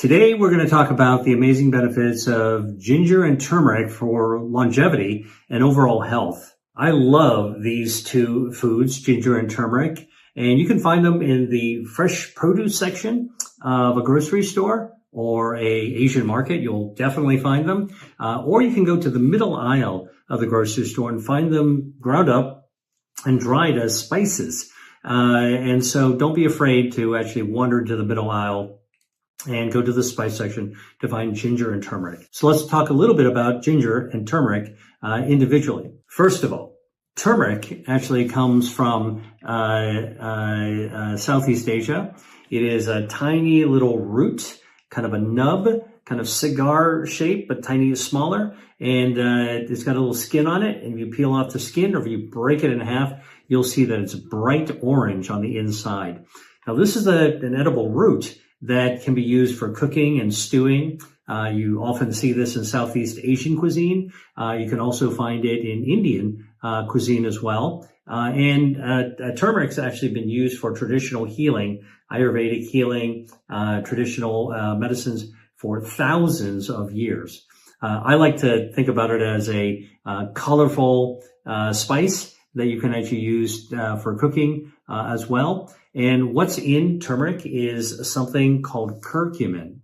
Today, we're going to talk about the amazing benefits of ginger and turmeric for longevity and overall health. I love these two foods, ginger and turmeric, and you can find them in the fresh produce section of a grocery store or a Asian market. You'll definitely find them. Or you can go to the middle aisle of the grocery store and find them ground up and dried as spices. And so don't be afraid to actually wander into the middle aisle and go to the spice section to find ginger and turmeric. So let's talk a little bit about ginger and turmeric individually. First of all, turmeric actually comes from Southeast Asia. It is a tiny little root, kind of a nub, kind of cigar shape, but tiny, smaller. And it's got a little skin on it. And if you peel off the skin or if you break it in half, you'll see that it's bright orange on the inside. Now, this is an edible root that can be used for cooking and stewing. You often see this in Southeast Asian cuisine. You can also find it in Indian cuisine as well. Turmeric's actually been used for traditional healing, Ayurvedic healing, traditional medicines for thousands of years. I like to think about it as a colorful spice that you can actually use for cooking as well. And what's in turmeric is something called curcumin.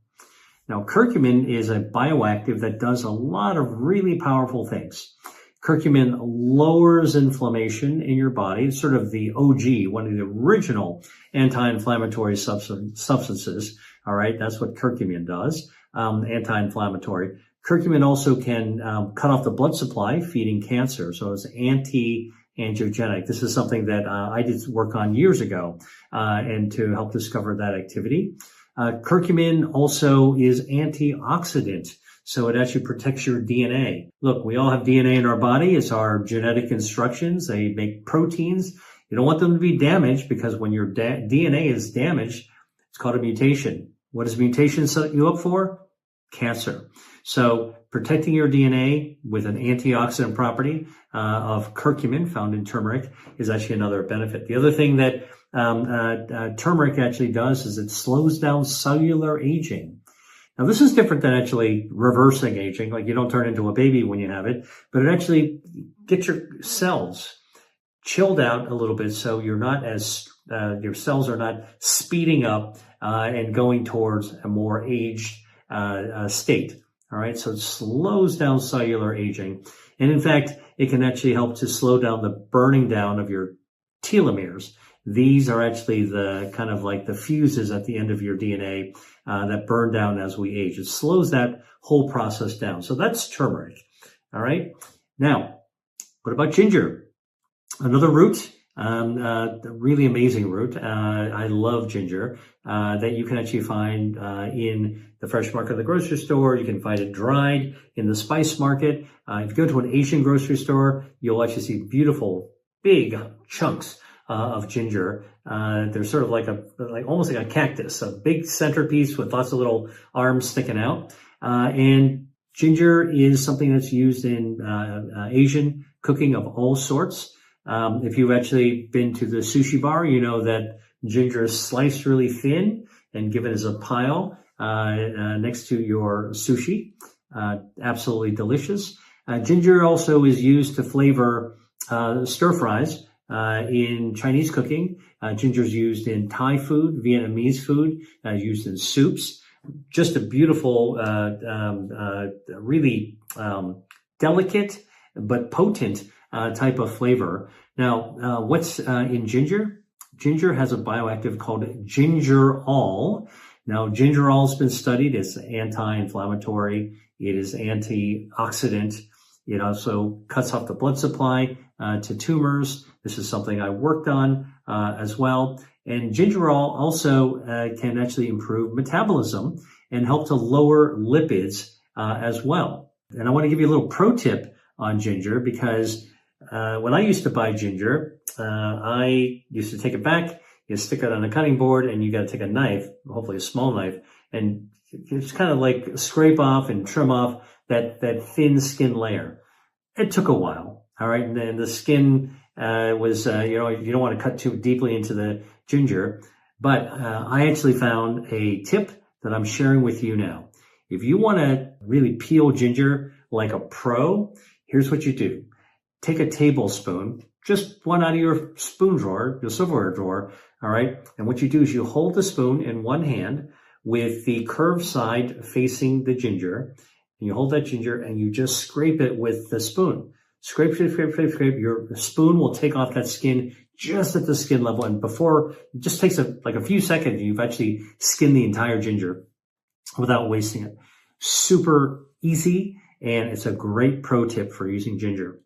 Now, curcumin is a bioactive that does a lot of really powerful things. Curcumin lowers inflammation in your body. It's sort of the OG, one of the original anti-inflammatory substances. All right, that's what curcumin does, anti-inflammatory. Curcumin also can cut off the blood supply, feeding cancer. So it's anti-angiogenic. This is something that I did work on years ago and to help discover that activity. Curcumin also is antioxidant, so it actually protects your DNA. Look, we all have DNA in our body. It's our genetic instructions. They make proteins. You don't want them to be damaged because when your DNA is damaged, it's called a mutation. What does mutation set you up for? Cancer. So protecting your DNA with an antioxidant property of curcumin found in turmeric is actually another benefit. The other thing that turmeric actually does is it slows down cellular aging. Now, this is different than actually reversing aging, like you don't turn into a baby when you have it, but it actually gets your cells chilled out a little bit so you're not as, your cells are not speeding up and going towards a more aged state. All right, so it slows down cellular aging. And in fact, it can actually help to slow down the burning down of your telomeres. These are actually the kind of like the fuses at the end of your DNA that burn down as we age. It slows that whole process down. So that's turmeric. All right. Now, what about ginger? Another root, really amazing root. I love ginger that you can actually find in the fresh market of the grocery store. You can find it dried in the spice market. If you go to an Asian grocery store, you'll actually see beautiful, big chunks of ginger. They're sort of like almost like a cactus, a big centerpiece with lots of little arms sticking out. And ginger is something that's used in Asian cooking of all sorts. If you've actually been to the sushi bar, you know that ginger is sliced really thin and given as a pile next to your sushi. Absolutely delicious. Ginger also is used to flavor stir fries in Chinese cooking. Ginger is used in Thai food, Vietnamese food, used in soups. Just a beautiful, really delicate but potent type of flavor. Now, what's in ginger? Ginger has a bioactive called gingerol. Now, gingerol has been studied. It's anti-inflammatory. It is antioxidant. It also cuts off the blood supply to tumors. This is something I worked on as well. And gingerol also can actually improve metabolism and help to lower lipids as well. And I want to give you a little pro tip on ginger because when I used to buy ginger, I used to take it back, you stick it on a cutting board, and you got to take a knife, hopefully a small knife, and just kind of like scrape off and trim off that thin skin layer. It took a while, all right? And then the skin was, you don't want to cut too deeply into the ginger. But I actually found a tip that I'm sharing with you now. If you want to really peel ginger like a pro, here's what you do. Take a tablespoon, just one out of your spoon drawer, your silverware drawer, all right? And what you do is you hold the spoon in one hand with the curved side facing the ginger, and you hold that ginger and you just scrape it with the spoon. Scrape, scrape, scrape, scrape, scrape. Your spoon will take off that skin just at the skin level, and before, it just takes like a few seconds, you've actually skinned the entire ginger without wasting it. Super easy, and it's a great pro tip for using ginger.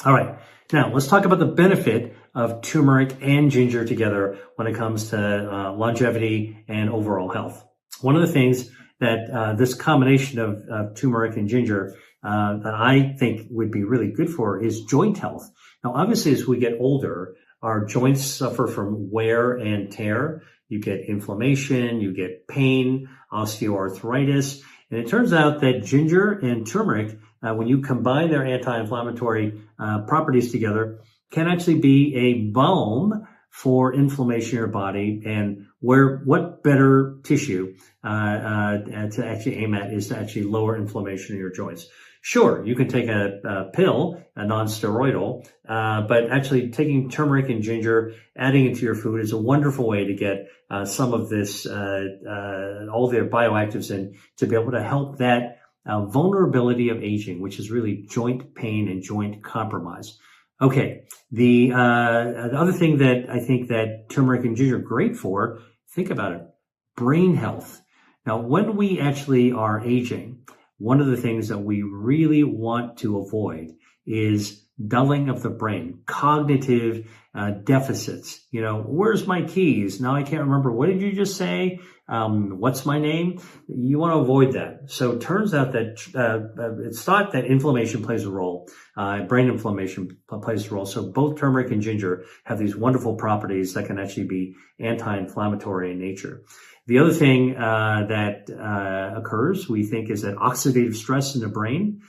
All right, now let's talk about the benefit of turmeric and ginger together when it comes to longevity and overall health. One of the things that this combination of turmeric and ginger that I think would be really good for is joint health. Now, obviously, as we get older, our joints suffer from wear and tear. You get inflammation, you get pain, osteoarthritis. And it turns out that ginger and turmeric, when you combine their anti-inflammatory properties together, can actually be a balm for inflammation in your body. And what better tissue to actually aim at is to actually lower inflammation in your joints. Sure, you can take a pill, a non-steroidal, but actually taking turmeric and ginger, adding it to your food is a wonderful way to get some of this, all the bioactives in to be able to help that vulnerability of aging, which is really joint pain and joint compromise. Okay, the other thing that I think that turmeric and ginger are great for, think about it, brain health. Now, when we actually are aging, one of the things that we really want to avoid is dulling of the brain, cognitive deficits. You know, where's my keys? Now I can't remember. What did you just say? What's my name? You want to avoid that. So it turns out that it's thought that inflammation plays a role. Brain inflammation plays a role. So both turmeric and ginger have these wonderful properties that can actually be anti-inflammatory in nature. The other thing that occurs, we think, is that oxidative stress in the brain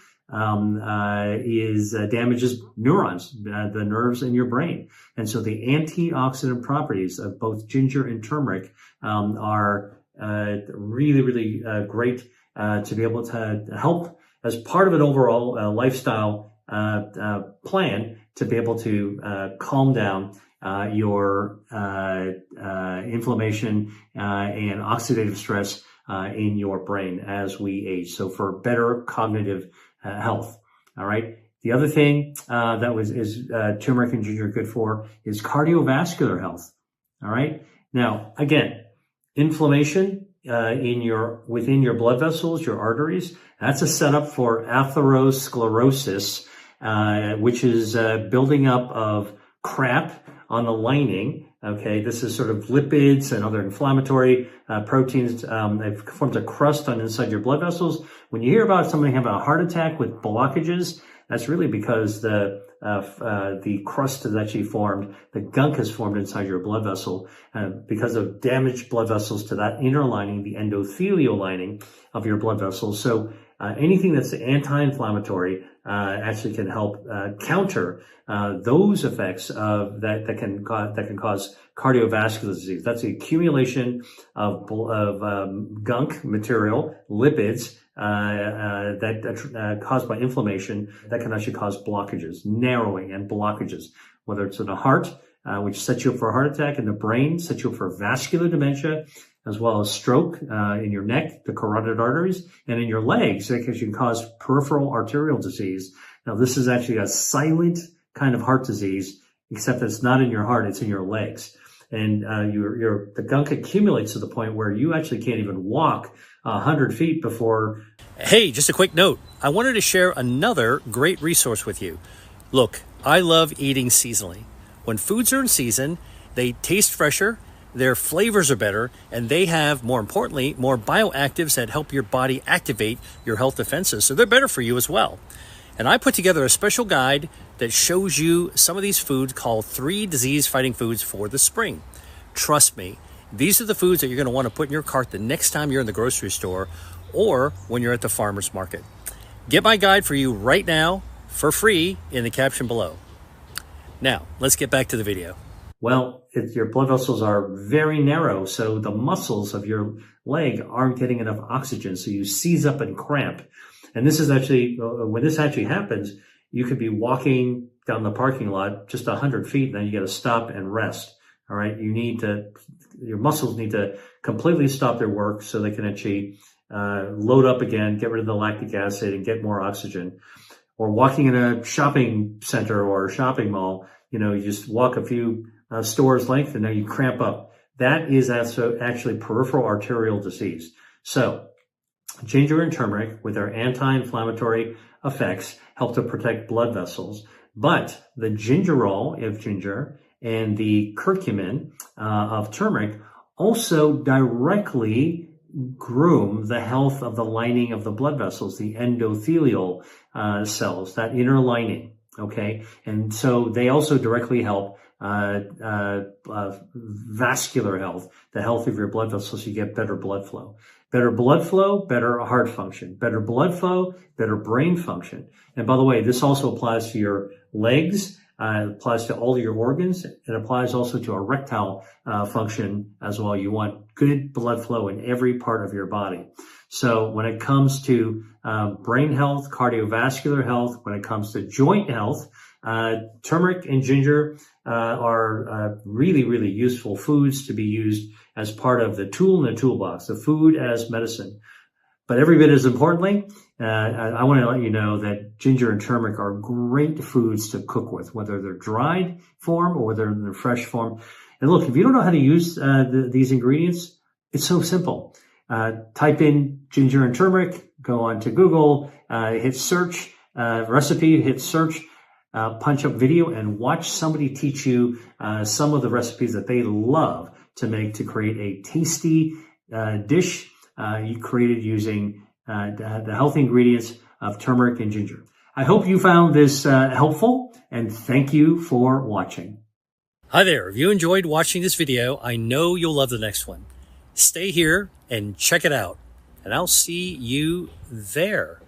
damages neurons, the nerves in your brain. And so the antioxidant properties of both ginger and turmeric are really, really great to be able to help as part of an overall lifestyle plan to be able to calm down your inflammation and oxidative stress in your brain as we age. So for better cognitive health. All right. The other thing is turmeric and ginger good for is cardiovascular health. All right. Now, again, inflammation within your blood vessels, your arteries, that's a setup for atherosclerosis, which is building up of crap on the lining. Okay, this is sort of lipids and other inflammatory proteins. It forms a crust on inside your blood vessels. When you hear about somebody having a heart attack with blockages, that's really because the crust has actually formed, the gunk has formed inside your blood vessel because of damaged blood vessels to that inner lining, the endothelial lining of your blood vessels. So anything that's anti-inflammatory actually can help counter those effects of that can cause cardiovascular disease. That's the accumulation of gunk material, lipids that caused by inflammation that can actually cause blockages, narrowing and blockages, whether it's in the heart, which sets you up for a heart attack, in the brain, sets you up for vascular dementia, as well as stroke in your neck, the carotid arteries, and in your legs, that can cause peripheral arterial disease. Now, this is actually a silent kind of heart disease, except that it's not in your heart, it's in your legs. And the gunk accumulates to the point where you actually can't even walk 100 feet before. Hey, just a quick note. I wanted to share another great resource with you. Look, I love eating seasonally. When foods are in season, they taste fresher, their flavors are better, and they have, more importantly, more bioactives that help your body activate your health defenses. So they're better for you as well. And I put together a special guide that shows you some of these foods called 3 disease-fighting foods for the spring. Trust me, these are the foods that you're going to want to put in your cart the next time you're in the grocery store or when you're at the farmer's market. Get my guide for you right now for free in the caption below. Now, let's get back to the video. Well, your blood vessels are very narrow, so the muscles of your leg aren't getting enough oxygen, so you seize up and cramp. And this is actually, when this actually happens, you could be walking down the parking lot just 100 feet, and then you got to stop and rest. All right. Your muscles need to completely stop their work so they can actually load up again, get rid of the lactic acid and get more oxygen. Or walking in a shopping center or a shopping mall, you just walk a few stores length and now you cramp up. That is actually peripheral arterial disease. So ginger and turmeric, with their anti-inflammatory effects, help to protect blood vessels. But the gingerol of ginger and the curcumin of turmeric also directly groom the health of the lining of the blood vessels, the endothelial cells, that inner lining. Okay, and so they also directly help vascular health, the health of your blood vessels. You get better blood flow. Better blood flow, better heart function. Better blood flow, better brain function. And by the way, this also applies to your legs. It applies to all of your organs. It applies also to erectile function as well. You want good blood flow in every part of your body. So when it comes to brain health, cardiovascular health, when it comes to joint health, turmeric and ginger are really, really useful foods to be used as part of the tool in the toolbox, the food as medicine. But every bit as importantly, I want to let you know that ginger and turmeric are great foods to cook with, whether they're dried form or whether they're fresh form. And look, if you don't know how to use these ingredients, it's so simple. Type in ginger and turmeric, go on to Google, hit search, recipe, hit search, punch up video, and watch somebody teach you some of the recipes that they love to make to create a tasty dish you created using the healthy ingredients of turmeric and ginger. I hope you found this helpful, and thank you for watching. Hi there. If you enjoyed watching this video, I know you'll love the next one. Stay here and check it out, and I'll see you there.